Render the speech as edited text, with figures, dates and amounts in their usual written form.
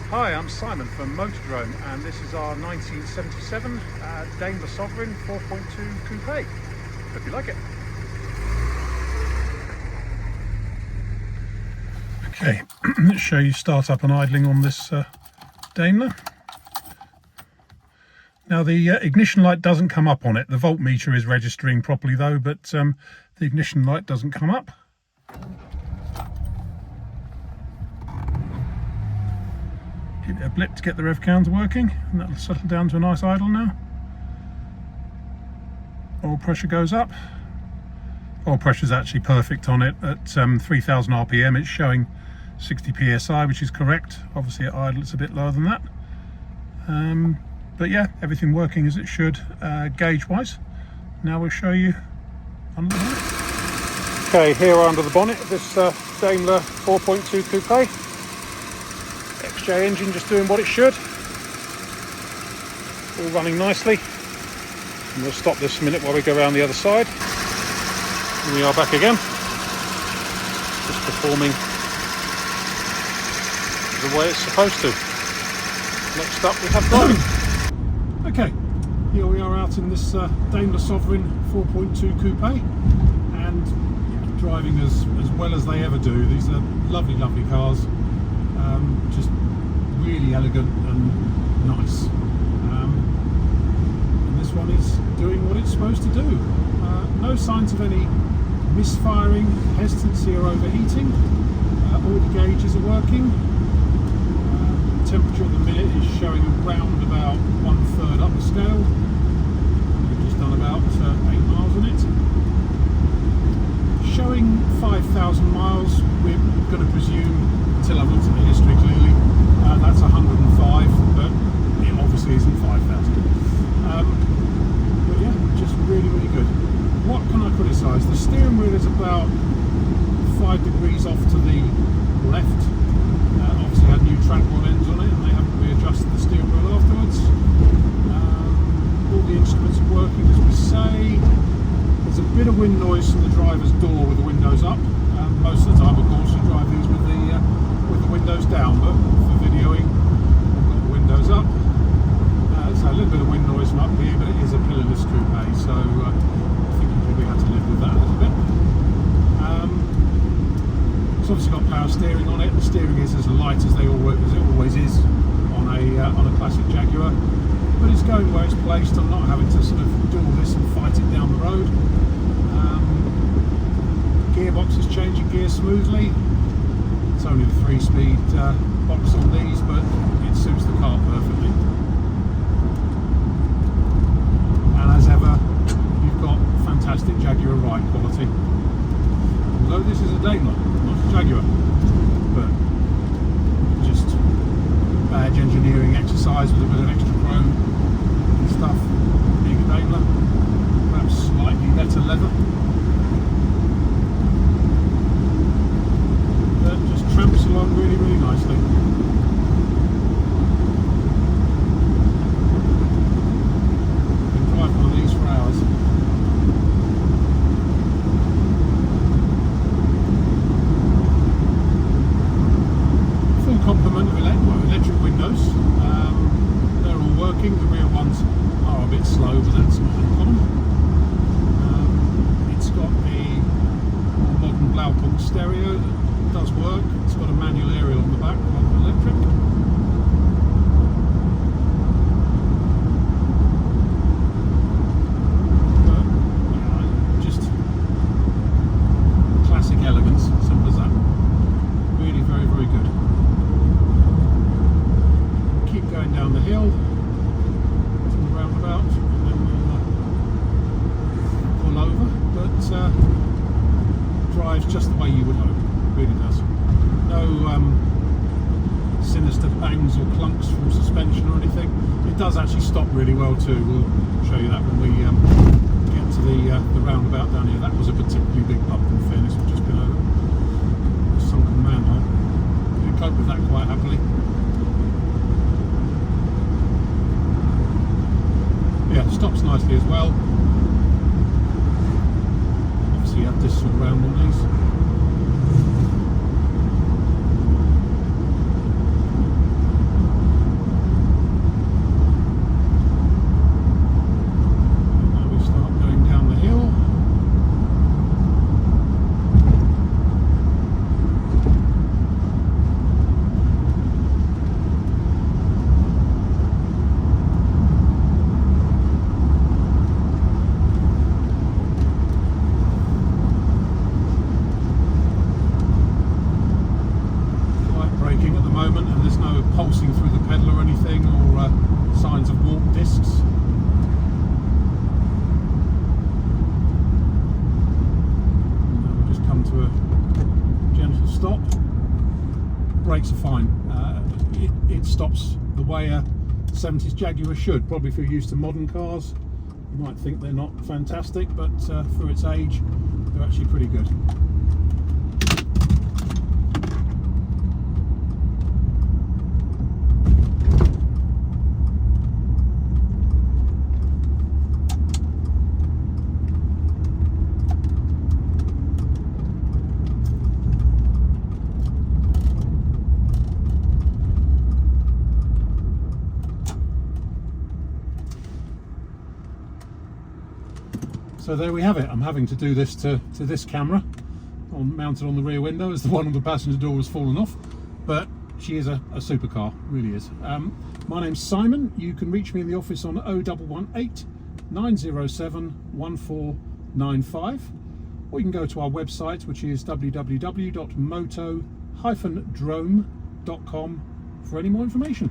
Hi, I'm Simon from Motodrome, and this is our 1977 Daimler Sovereign 4.2 Coupe. Hope you like it. Okay, let's show you start up and idling on this Daimler. Now the ignition light doesn't come up on it. The voltmeter is registering properly though, but the ignition light doesn't come up. Give it a blip to get the rev counter working, and that'll settle down to a nice idle now. Oil pressure goes up. Oil pressure is actually perfect on it at 3000 RPM. It's showing 60 psi, which is correct. Obviously at idle it's a bit lower than that. But yeah, everything working as it should gauge wise. Now we'll show you under the bonnet. Okay, here under the bonnet of this Daimler 4.2 Coupe. XJ engine just doing what it should. All running nicely. And we'll stop this a minute while we go around the other side. And we are back again. Just performing the way it's supposed to. Next up we have driving. Okay, here we are out in this Daimler Sovereign 4.2 Coupe, and yeah, driving as well as they ever do. These are lovely, lovely cars. Just really elegant and nice. And this one is doing what it's supposed to do. No signs of any misfiring, hesitancy or overheating. All the gauges are working. Temperature at the minute is showing around about 1/3 up the scale. We've just done about 8 miles on it. Showing 5,000 miles. We're going to presume, until I've looked at the history clearly, that's 105, but it obviously isn't 5,000. But yeah, just really, really good. What can I criticise? The steering wheel is about 5 degrees off to the left. Obviously had new track rod ends on it, and they haven't readjusted the steering wheel afterwards. All the instruments are working as we say. There's a bit of wind noise from the driver's door with the windows up. Most of the time, of course, you drive these with the windows down, but for videoing, we've got the windows up. So a little bit of wind noise from up here, but it is a pillarless coupe, so I think you probably have to live with that a little bit. It's obviously got power steering on it. The steering is as light as it always is on a classic Jaguar, but it's going where it's placed. I'm not having to sort of do all this and fight it down the road. Gearbox is changing gear smoothly. It's only the 3-speed box on these, but it suits the car perfectly. And as ever, you've got fantastic Jaguar ride quality. Although this is a Daimler, not a Jaguar, but just badge engineering exercise with a bit of extra chrome and stuff. Being a Daimler, perhaps slightly better leather. But just tramps along really, really nicely. You can drive one of these for hours. Complement of electric windows. They're all working. The rear ones are a bit slow, but that's not uncommon. It's got a modern Blaupunkt stereo that does work. It's got a manual aerial on the back rather than electric. But yeah, just classic elegance, simple as that. Really very, very good. Going down the hill to the roundabout, and then we'll pull over, but drives just the way you would hope. It really does. No sinister bangs or clunks from suspension or anything. It does actually stop really well too. We'll show you that when we get to the roundabout down here. That was a particularly big bump, in fairness. We've just been over a sunken manhole. We can cope with that quite happily. Yeah, stops nicely as well. Obviously you have this all round on these. pulsing through the pedal or anything, or signs of warped discs. We'll just come to a gentle stop. Brakes are fine. It stops the way a 70s Jaguar should. Probably if you're used to modern cars, you might think they're not fantastic, but for its age, they're actually pretty good. So there we have it. I'm having to do this to this camera mounted on the rear window, as the one on the passenger door has fallen off, but she is a supercar, really is. My name's Simon. You can reach me in the office on 0118 907 1495, or you can go to our website, which is www.moto-drome.com for any more information.